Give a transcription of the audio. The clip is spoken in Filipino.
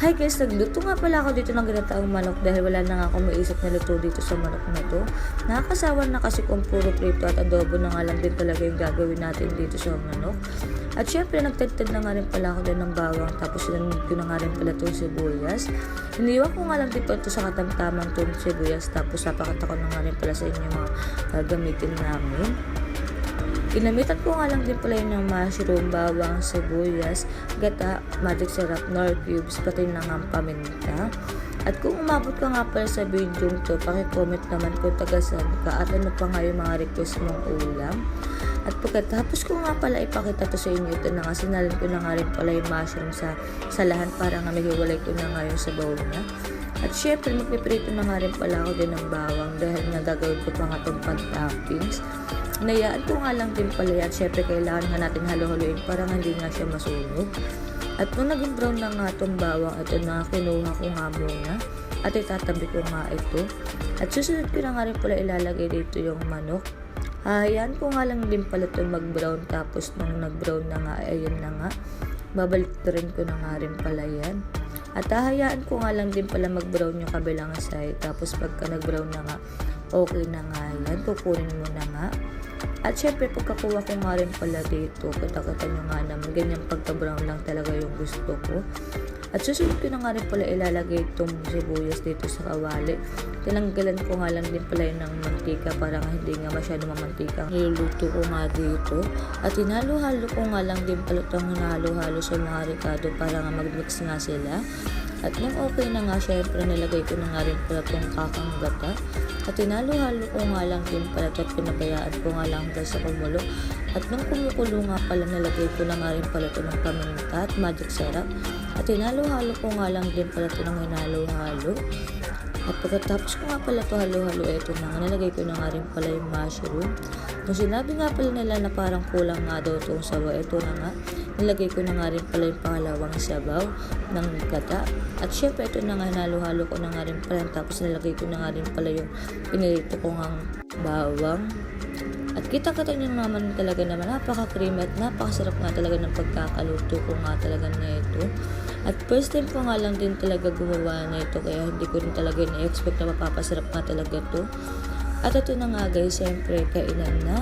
Hi guys, nagluto nga pala ako dito ng ginataang manok dahil wala na nga akong maisip na luto dito sa manok na to. Nakakasawa na kasi kung puro prito at adobo na nga lang din talaga yung gagawin natin dito sa manok. At syempre nagtagtad na nga rin pala ako din ng bawang, tapos sinunod ko na nga rin pala itong sibuyas. Iniwan ko nga lang din po ito sa katamtamang itong sibuyas, tapos napakita ko na nga rin pala sa inyo mga gagamitin namin. Ginamitan ko nga lang din pala yun ng mushroom, bawang, sibuyas, gata, magic syrup, nor cubes, pati na nga paminta. At kung umabot ka nga pala sa video to, pakicomment naman kung tagasan ka at ano pa nga yung mga request mong ulam. At pagkatapos ko nga pala ipakita to sa inyo, ito na nga, sinalin ko na nga rin pala yung mushroom sa lahan para nga maghiwalay ko na nga yung sabaw niya. At syempre magpiprito na nga rin pala ako din ng bawang dahil nagagawin ko pa nga itong pag-toppings. Nayaan ko nga lang din pala yan. Syempre kailangan nga natin halo-haloin para nga hindi nga siya masunog. At nung naging brown na nga itong bawang, ito na kinuha ko nga muna. At itatabi ko nga ito. At susunod ko na nga rin pala ilalagay dito yung manok. Hayaan ko nga lang din pala ito mag-brown. Tapos nung nag-brown na nga, ayan na nga. Babalik rin ko na nga rin pala yan. At hahayaan ko nga lang din pala mag-brown yung kabilang side. Tapos pagka nag-brown na nga, okay na nga yan. Kukunin mo na nga. At syempre pagkakuha ko nga rin pala dito, kata-kata nyo nga naman, ganyan pagka-brown lang talaga yung gusto ko. At susunod ko na nga rin pala ilalagay itong sibuyas dito sa kawali. Tinanggalan ko nga lang din pala yun ng mantika para nga hindi nga masyado mamantika. Niluluto ko nga dito. At hinalo-halo ko nga lang din pala itong hinalo-halo sa mga ricado para nga mag-mix nga sila. At nung okay na nga, syempre nilagay ko na nga rin pala itong kakang gata. At hinalo-halo ko nga lang din pala ito at pinabayaan ko nga lang hanggang sa kumulo. At nung kumukulo nga pala, nilagay ko na nga rin pala ito ng paminta at magic syrup. At hinalo-halo ko nga lang din pala ito ng hinalo-halo. At pagkatapos ko nga pala ito halo-halo, ito na nga, nilagay ko na nga rin pala yung mushroom. Nung sinabi nga pala nila na parang kulang nga daw itong sabaw, ito na nga, nilagay ko na nga rin pala yung pangalawang sabaw ng gata. At syempre ito na nga, hinalo-halo ko na nga rin pala, tapos nilagay ko na nga rin pala yung pinilito ko ngang bawang. At kita-kita nyo naman talaga naman, napaka-creamy at napakasarap nga talaga ng pagkakaluto ko nga talaga nito. At first time ko nga lang din talaga gumawa na ito, kaya hindi ko rin talaga na-expect na mapapasarap nga talaga to. At ito na nga guys, syempre kainan na.